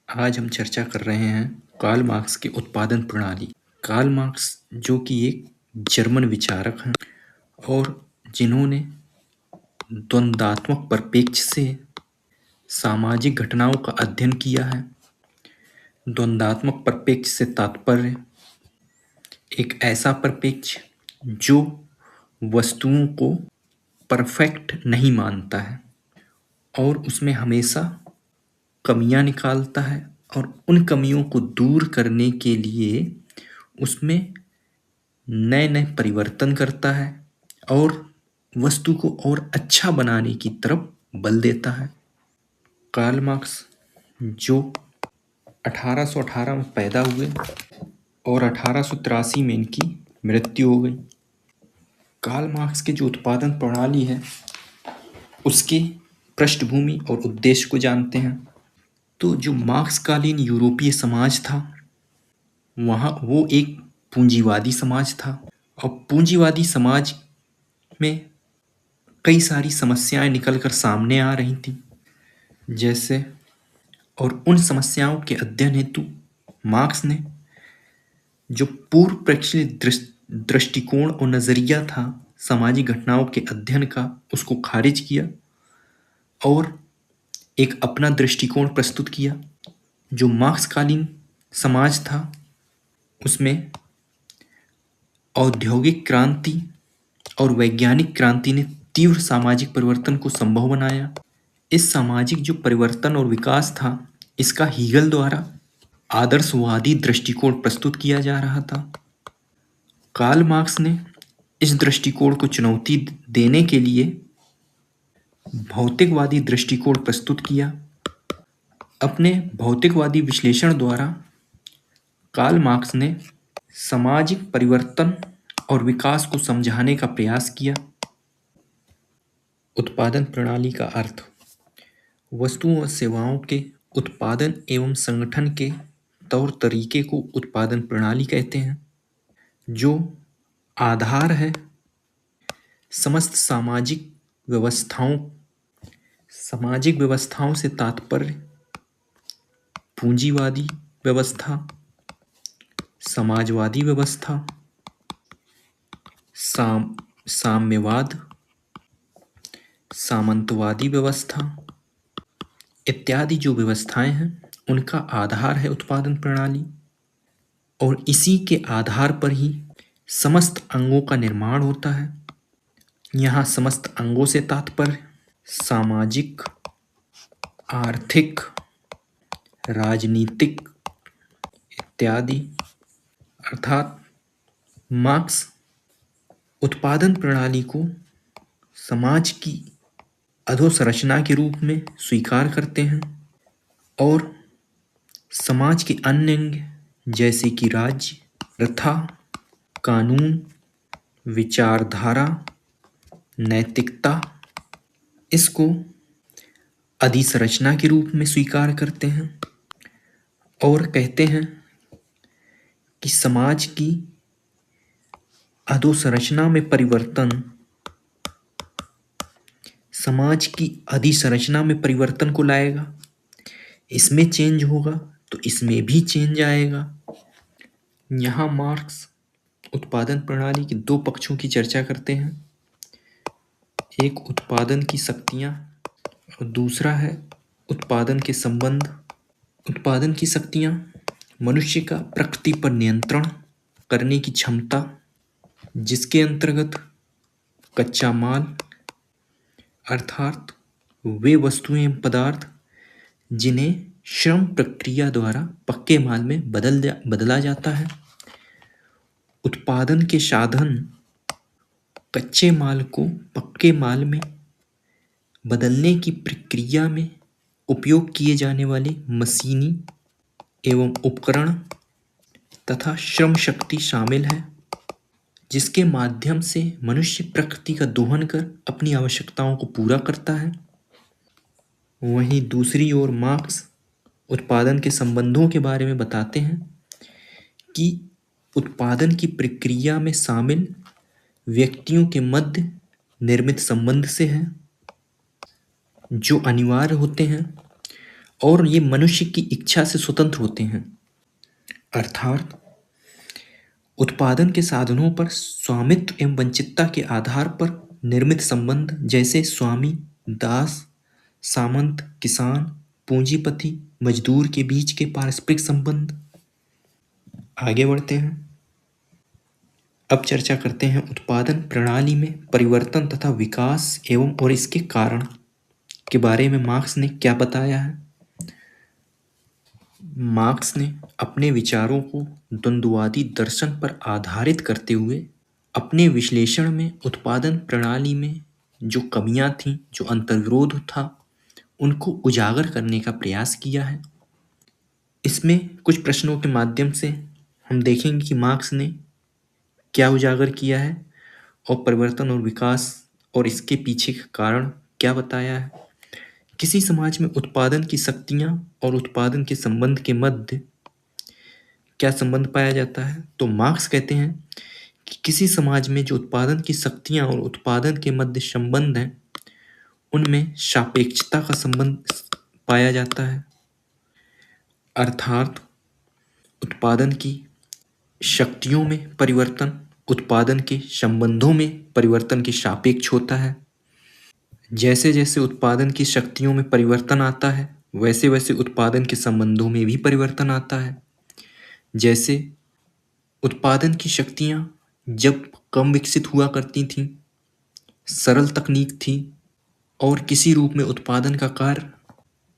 आज हम चर्चा कर रहे हैं कार्ल मार्क्स के उत्पादन प्रणाली। कार्ल मार्क्स जो कि एक जर्मन विचारक हैं और जिन्होंने द्वंद्वात्मक परिप्रेक्ष्य से सामाजिक घटनाओं का अध्ययन किया है। द्वंद्वात्मक परिप्रेक्ष्य से तात्पर्य एक ऐसा परिप्रेक्ष्य जो वस्तुओं को परफेक्ट नहीं मानता है और उसमें हमेशा कमियां निकालता है और उन कमियों को दूर करने के लिए उसमें नए नए परिवर्तन करता है और वस्तु को और अच्छा बनाने की तरफ बल देता है। कार्ल मार्क्स जो 1818 में पैदा हुए और 1883 में इनकी मृत्यु हो गई। कार्ल मार्क्स के जो उत्पादन प्रणाली है उसकी पृष्ठभूमि और उद्देश्य को जानते हैं। तो जो मार्क्सकालीन यूरोपीय समाज था वहाँ वो एक पूंजीवादी समाज था और पूंजीवादी समाज में कई सारी समस्याएं निकलकर सामने आ रही थी जैसे, और उन समस्याओं के अध्ययन हेतु मार्क्स ने जो पूर्व प्रचलित दृष्टिकोण और नजरिया था सामाजिक घटनाओं के अध्ययन का उसको खारिज किया और एक अपना दृष्टिकोण प्रस्तुत किया। जो मार्क्सकालीन समाज था उसमें औद्योगिक क्रांति और वैज्ञानिक क्रांति ने तीव्र सामाजिक परिवर्तन को संभव बनाया। इस सामाजिक जो परिवर्तन और विकास था इसका हीगल द्वारा आदर्शवादी दृष्टिकोण प्रस्तुत किया जा रहा था। कार्ल मार्क्स ने इस दृष्टिकोण को चुनौती देने के लिए भौतिकवादी दृष्टिकोण प्रस्तुत किया। अपने भौतिकवादी विश्लेषण द्वारा कार्ल मार्क्स ने सामाजिक परिवर्तन और विकास को समझाने का प्रयास किया। उत्पादन प्रणाली का अर्थ वस्तुओं और सेवाओं के उत्पादन एवं संगठन के तौर तरीके को उत्पादन प्रणाली कहते हैं, जो आधार है समस्त सामाजिक व्यवस्थाओं से तात्पर्य पूंजीवादी व्यवस्था, समाजवादी व्यवस्था, साम्यवाद, सामंतवादी व्यवस्था इत्यादि जो व्यवस्थाएं हैं उनका आधार है उत्पादन प्रणाली और इसी के आधार पर ही समस्त अंगों का निर्माण होता है। यहाँ समस्त अंगों से तात्पर्य सामाजिक, आर्थिक, राजनीतिक इत्यादि। अर्थात मार्क्स उत्पादन प्रणाली को समाज की अधोसंरचना के रूप में स्वीकार करते हैं और समाज के अन्य अंग जैसे कि राज्य, प्रथा, कानून, विचारधारा, नैतिकता इसको अधिसंरचना के रूप में स्वीकार करते हैं और कहते हैं कि समाज की अधोसंरचना में परिवर्तन समाज की अधिसंरचना में परिवर्तन को लाएगा। इसमें चेंज होगा तो इसमें भी चेंज आएगा। यहाँ मार्क्स उत्पादन प्रणाली के दो पक्षों की चर्चा करते हैं, एक उत्पादन की शक्तियाँ और दूसरा है उत्पादन के संबंध। उत्पादन की शक्तियाँ मनुष्य का प्रकृति पर नियंत्रण करने की क्षमता, जिसके अंतर्गत कच्चा माल अर्थात वे वस्तुएं पदार्थ जिन्हें श्रम प्रक्रिया द्वारा पक्के माल में बदला जाता है। उत्पादन के साधन कच्चे माल को पक्के माल में बदलने की प्रक्रिया में उपयोग किए जाने वाले मशीनी एवं उपकरण तथा श्रम शक्ति शामिल है, जिसके माध्यम से मनुष्य प्रकृति का दोहन कर अपनी आवश्यकताओं को पूरा करता है। वहीं दूसरी ओर मार्क्स उत्पादन के संबंधों के बारे में बताते हैं कि उत्पादन की प्रक्रिया में शामिल व्यक्तियों के मध्य निर्मित संबंध से है, जो अनिवार्य होते हैं और ये मनुष्य की इच्छा से स्वतंत्र होते हैं। अर्थात उत्पादन के साधनों पर स्वामित्व एवं वंचितता के आधार पर निर्मित संबंध, जैसे स्वामी दास, सामंत किसान, पूंजीपति मजदूर के बीच के पारस्परिक संबंध। आगे बढ़ते हैं। अब चर्चा करते हैं उत्पादन प्रणाली में परिवर्तन तथा विकास एवं और इसके कारण के बारे में मार्क्स ने क्या बताया है। मार्क्स ने अपने विचारों को द्वंद्ववादी दर्शन पर आधारित करते हुए अपने विश्लेषण में उत्पादन प्रणाली में जो कमियां थीं, जो अंतर्विरोध था, उनको उजागर करने का प्रयास किया है। इसमें कुछ प्रश्नों के माध्यम से हम देखेंगे कि मार्क्स ने क्या उजागर किया है और परिवर्तन और विकास और इसके पीछे का कारण क्या बताया है। किसी समाज में उत्पादन की शक्तियां और उत्पादन के संबंध के मध्य क्या संबंध पाया जाता है, तो मार्क्स कहते हैं कि किसी समाज में जो उत्पादन की शक्तियां और उत्पादन के मध्य संबंध हैं, उनमें सापेक्षता का संबंध पाया जाता है। अर्थात उत्पादन की शक्तियों में परिवर्तन उत्पादन के संबंधों में परिवर्तन के सापेक्ष होता है। जैसे जैसे उत्पादन की शक्तियों में परिवर्तन आता है, वैसे वैसे उत्पादन के संबंधों में भी परिवर्तन आता है। जैसे उत्पादन की शक्तियां जब कम विकसित हुआ करती थीं, सरल तकनीक थी और किसी रूप में उत्पादन का कार्य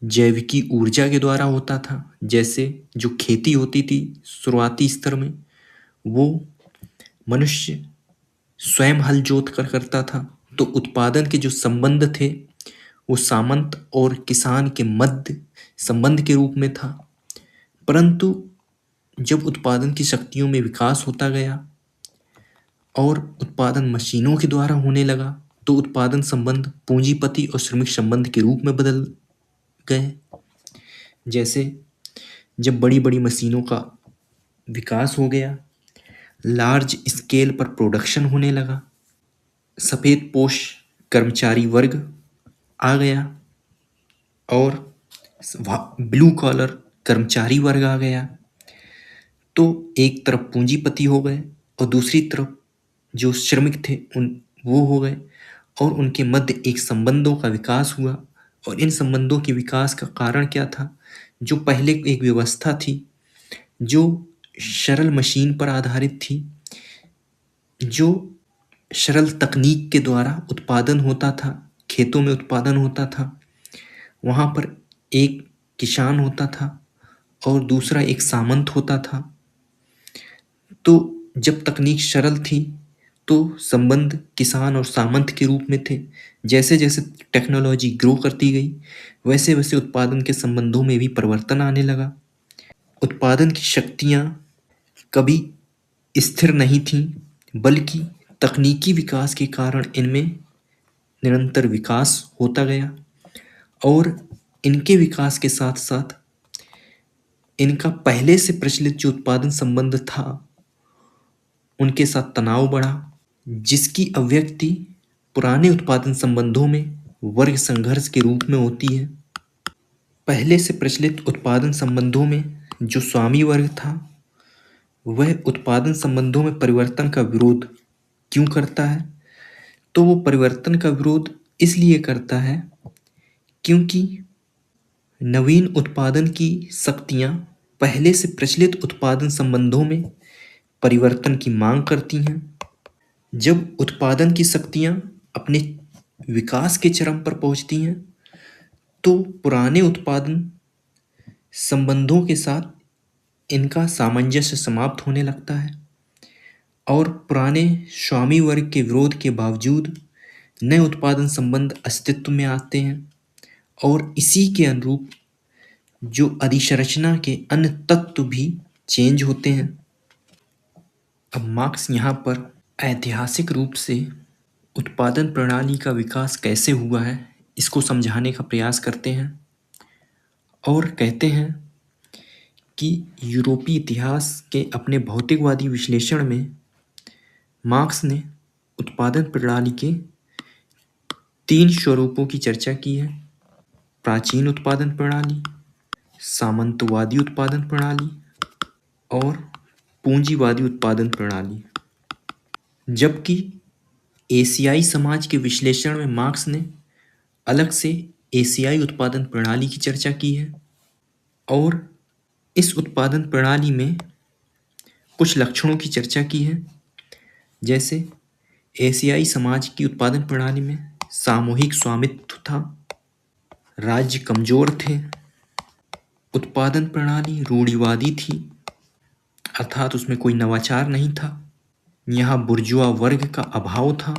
जैविकी ऊर्जा के द्वारा होता था, जैसे जो खेती होती थी शुरुआती स्तर में, वो मनुष्य स्वयं हल जोत कर करता था, तो उत्पादन के जो संबंध थे वो सामंत और किसान के मध्य संबंध के रूप में था। परंतु जब उत्पादन की शक्तियों में विकास होता गया और उत्पादन मशीनों के द्वारा होने लगा, तो उत्पादन संबंध पूंजीपति और श्रमिक संबंध के रूप में बदल गए। जैसे जब बड़ी बड़ी मशीनों का विकास हो गया, लार्ज स्केल पर प्रोडक्शन होने लगा, सफ़ेद पोश कर्मचारी वर्ग आ गया और ब्लू कॉलर कर्मचारी वर्ग आ गया, तो एक तरफ पूंजीपति हो गए और दूसरी तरफ जो श्रमिक थे उन वो हो गए और उनके मध्य एक संबंधों का विकास हुआ। और इन संबंधों के विकास का कारण क्या था, जो पहले एक व्यवस्था थी जो सरल मशीन पर आधारित थी, जो सरल तकनीक के द्वारा उत्पादन होता था, खेतों में उत्पादन होता था, वहाँ पर एक किसान होता था और दूसरा एक सामंत होता था। तो जब तकनीक सरल थी तो संबंध किसान और सामंत के रूप में थे। जैसे जैसे टेक्नोलॉजी ग्रो करती गई, वैसे वैसे उत्पादन के संबंधों में भी परिवर्तन आने लगा। उत्पादन की शक्तियाँ कभी स्थिर नहीं थीं, बल्कि तकनीकी विकास के कारण इनमें निरंतर विकास होता गया और इनके विकास के साथ साथ इनका पहले से प्रचलित जो उत्पादन संबंध था, उनके साथ तनाव बढ़ा, जिसकी अभिव्यक्ति पुराने उत्पादन संबंधों में वर्ग संघर्ष के रूप में होती है। पहले से प्रचलित उत्पादन संबंधों में जो स्वामी वर्ग था, वह उत्पादन संबंधों में परिवर्तन का विरोध क्यों करता है, तो वो परिवर्तन का विरोध इसलिए करता है क्योंकि नवीन उत्पादन की शक्तियाँ पहले से प्रचलित उत्पादन संबंधों में परिवर्तन की मांग करती हैं। जब उत्पादन की शक्तियाँ अपने विकास के चरम पर पहुंचती हैं, तो पुराने उत्पादन संबंधों के साथ इनका सामंजस्य समाप्त होने लगता है और पुराने स्वामी वर्ग के विरोध के बावजूद नए उत्पादन संबंध अस्तित्व में आते हैं और इसी के अनुरूप जो अधिसंरचना के अन्य तत्व भी चेंज होते हैं। अब मार्क्स यहाँ पर ऐतिहासिक रूप से उत्पादन प्रणाली का विकास कैसे हुआ है, इसको समझाने का प्रयास करते हैं और कहते हैं कि यूरोपीय इतिहास के अपने भौतिकवादी विश्लेषण में मार्क्स ने उत्पादन प्रणाली के 3 स्वरूपों की चर्चा की है। प्राचीन उत्पादन प्रणाली, सामंतवादी उत्पादन प्रणाली और पूंजीवादी उत्पादन प्रणाली। जबकि एशियाई समाज के विश्लेषण में मार्क्स ने अलग से एशियाई उत्पादन प्रणाली की चर्चा की है और इस उत्पादन प्रणाली में कुछ लक्षणों की चर्चा की है। जैसे एशियाई समाज की उत्पादन प्रणाली में सामूहिक स्वामित्व था, राज्य कमजोर थे, उत्पादन प्रणाली रूढ़िवादी थी, अर्थात उसमें कोई नवाचार नहीं था, यहाँ बुर्जुआ वर्ग का अभाव था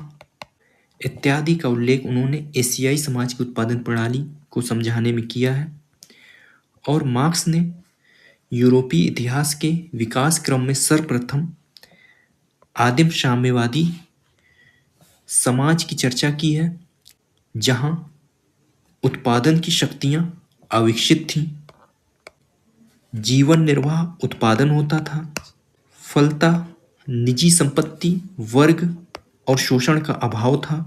इत्यादि का उल्लेख उन्होंने एशियाई समाज की उत्पादन प्रणाली को समझाने में किया है। और मार्क्स ने यूरोपीय इतिहास के विकास क्रम में सर्वप्रथम आदिम साम्यवादी समाज की चर्चा की है, जहां उत्पादन की शक्तियां अविकसित थीं, जीवन निर्वाह उत्पादन होता था, फलतः निजी संपत्ति, वर्ग और शोषण का अभाव था।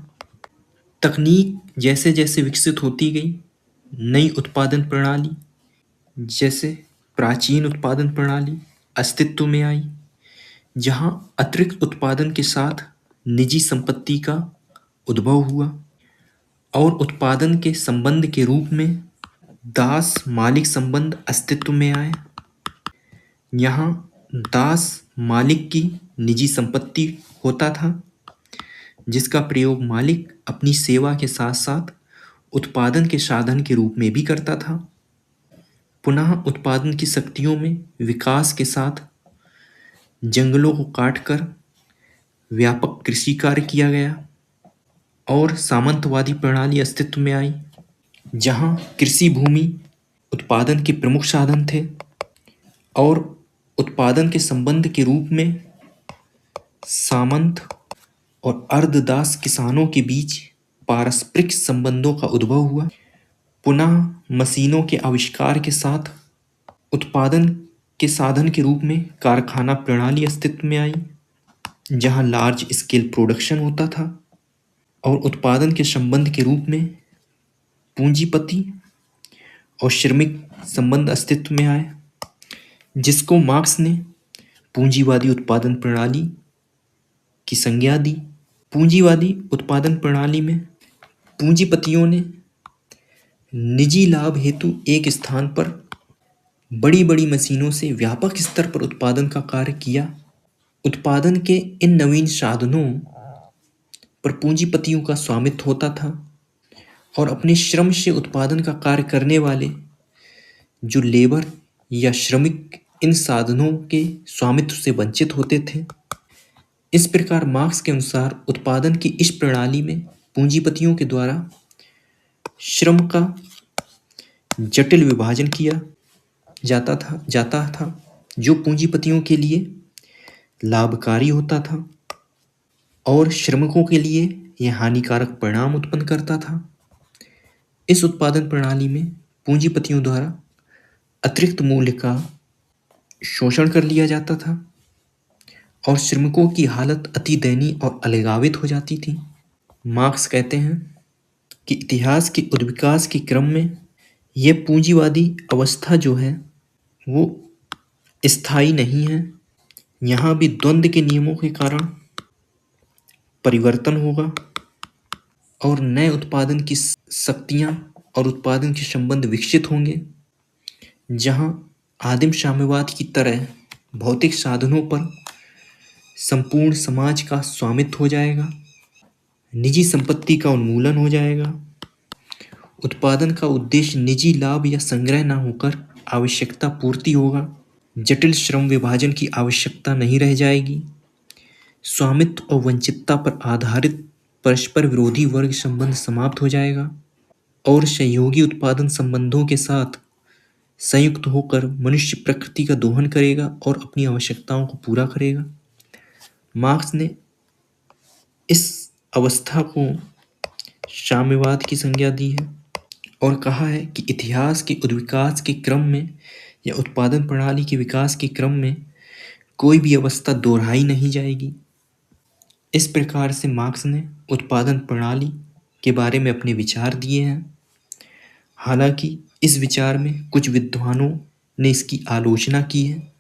तकनीक जैसे जैसे विकसित होती गई, नई उत्पादन प्रणाली जैसे प्राचीन उत्पादन प्रणाली अस्तित्व में आई, जहां अतिरिक्त उत्पादन के साथ निजी संपत्ति का उद्भव हुआ और उत्पादन के संबंध के रूप में दास मालिक संबंध अस्तित्व में आए। यहाँ दास मालिक की निजी संपत्ति होता था, जिसका प्रयोग मालिक अपनी सेवा के साथ साथ उत्पादन के साधन के रूप में भी करता था। पुनः उत्पादन की शक्तियों में विकास के साथ जंगलों को काटकर व्यापक कृषि कार्य किया गया और सामंतवादी प्रणाली अस्तित्व में आई, जहां कृषि भूमि उत्पादन के प्रमुख साधन थे और उत्पादन के संबंध के रूप में सामंत और अर्धदास किसानों के बीच पारस्परिक संबंधों का उद्भव हुआ। पुनः मशीनों के आविष्कार के साथ उत्पादन के साधन के रूप में कारखाना प्रणाली अस्तित्व में आई, जहां लार्ज स्केल प्रोडक्शन होता था और उत्पादन के संबंध के रूप में पूंजीपति और श्रमिक संबंध अस्तित्व में आए, जिसको मार्क्स ने पूंजीवादी उत्पादन प्रणाली की संज्ञा दी। पूंजीवादी उत्पादन प्रणाली में पूंजीपतियों ने निजी लाभ हेतु एक स्थान पर बड़ी बड़ी मशीनों से व्यापक स्तर पर उत्पादन का कार्य किया। उत्पादन के इन नवीन साधनों पर पूंजीपतियों का स्वामित्व होता था और अपने श्रम से उत्पादन का कार्य करने वाले जो लेबर या श्रमिक इन साधनों के स्वामित्व से वंचित होते थे। इस प्रकार मार्क्स के अनुसार उत्पादन की इस प्रणाली में पूंजीपतियों के द्वारा श्रम का जटिल विभाजन किया जाता था, जो पूंजीपतियों के लिए लाभकारी होता था और श्रमिकों के लिए यह हानिकारक परिणाम उत्पन्न करता था। इस उत्पादन प्रणाली में पूंजीपतियों द्वारा अतिरिक्त मूल्य का शोषण कर लिया जाता था और श्रमिकों की हालत अति दयनीय और अलगावित हो जाती थी। मार्क्स कहते हैं कि इतिहास के उद्विकास के क्रम में यह पूंजीवादी अवस्था जो है वो स्थायी नहीं है। यहाँ भी द्वंद्व के नियमों के कारण परिवर्तन होगा और नए उत्पादन की शक्तियाँ और उत्पादन के संबंध विकसित होंगे, जहाँ आदिम साम्यवाद की तरह भौतिक साधनों पर संपूर्ण समाज का स्वामित्व हो जाएगा, निजी संपत्ति का उन्मूलन हो जाएगा, उत्पादन का उद्देश्य निजी लाभ या संग्रह न होकर आवश्यकता पूर्ति होगा, जटिल श्रम विभाजन की आवश्यकता नहीं रह जाएगी, स्वामित्व और वंचितता पर आधारित परस्पर विरोधी वर्ग संबंध समाप्त हो जाएगा और सहयोगी उत्पादन संबंधों के साथ संयुक्त होकर मनुष्य प्रकृति का दोहन करेगा और अपनी आवश्यकताओं को पूरा करेगा। मार्क्स ने इस अवस्था को साम्यवाद की संज्ञा दी है और कहा है कि इतिहास के उद्विकास के क्रम में या उत्पादन प्रणाली के विकास के क्रम में कोई भी अवस्था दोहराई नहीं जाएगी। इस प्रकार से मार्क्स ने उत्पादन प्रणाली के बारे में अपने विचार दिए हैं। हालांकि इस विचार में कुछ विद्वानों ने इसकी आलोचना की है,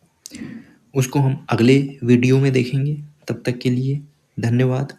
उसको हम अगले वीडियो में देखेंगे। तब तक के लिए धन्यवाद।